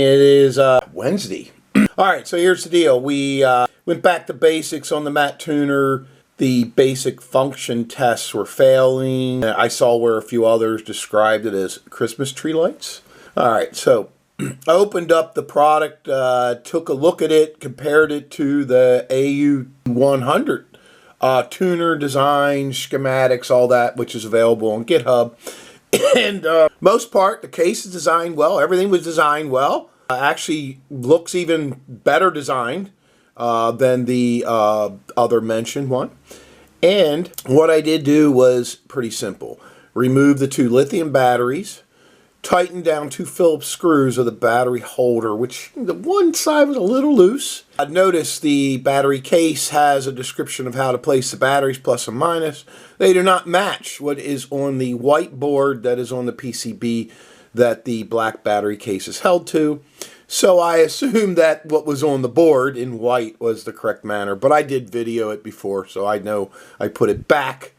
It is Wednesday. Alright, so here's the deal. We went back to basics on the mAT-125E. The basic function tests were failing. I saw where a few others described it as Christmas tree lights. Alright, so I opened up the product, took a look at it, compared it to the AU100 tuner design, schematics, all that, which is available on GitHub. And most part, the case is designed well. Everything was designed well. Actually looks even better designed than the other mentioned one. And what I did do was pretty simple. Remove the 2 lithium batteries, tighten down 2 Phillips screws of the battery holder, which the one side was a little loose. I noticed the battery case has a description of how to place the batteries, plus and minus. They do not match what is on the white board that is on the PCB that the black battery case is held to. So I assumed that what was on the board in white was the correct manner, but I did video it before, so I know I put it back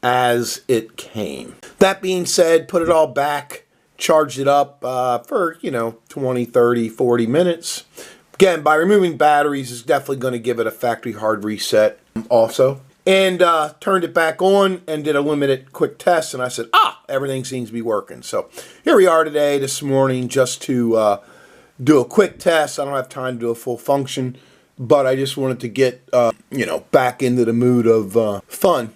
as it came. That being said, put it all back, charged it up for, 20, 30, 40 minutes. Again, by removing batteries is definitely going to give it a factory hard reset also. And turned it back on and did a limited quick test, and I said, everything seems to be working. So here we are today, this morning, just to do a quick test. I don't have time to do a full function, but I just wanted to get, back into the mood of fun.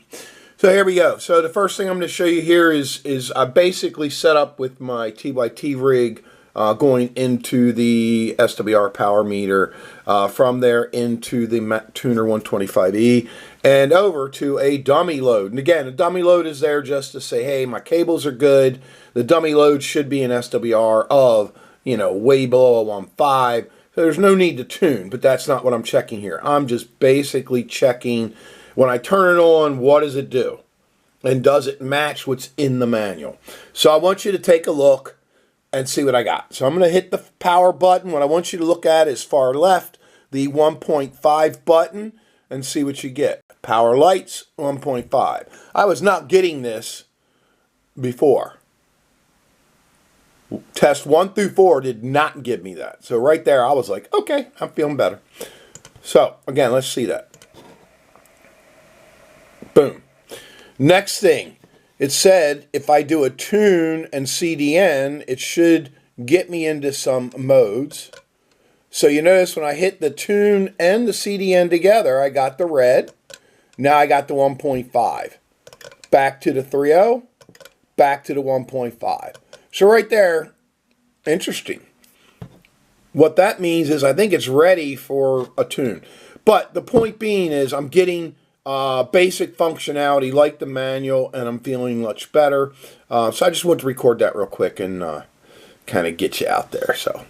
So here we go. So the first thing I'm going to show you here is I basically set up with my TYT rig going into the SWR power meter, from there into the TUNER 125E, and over to a dummy load. And again, a dummy load is there just to say, hey, my cables are good. The dummy load should be an SWR of, way below a 1.5. So there's no need to tune, but that's not what I'm checking here. I'm just basically checking, when I turn it on, what does it do? And does it match what's in the manual? So I want you to take a look and see what I got. So I'm going to hit the power button. What I want you to look at is far left, the 1.5 button, and see what you get. Power lights, 1.5. I was not getting this before. Test 1 through 4 did not give me that. So right there, I was like, okay, I'm feeling better. So again, let's see that. Boom. Next thing, it said if I do a tune and CDN, it should get me into some modes. So you notice when I hit the tune and the CDN together, I got the red. Now I got the 1.5. Back to the 3.0, back to the 1.5. So right there, interesting. What that means is I think it's ready for a tune. But the point being is I'm getting basic functionality like the manual, and I'm feeling much better. So I just want to record that real quick and kind of get you out there. So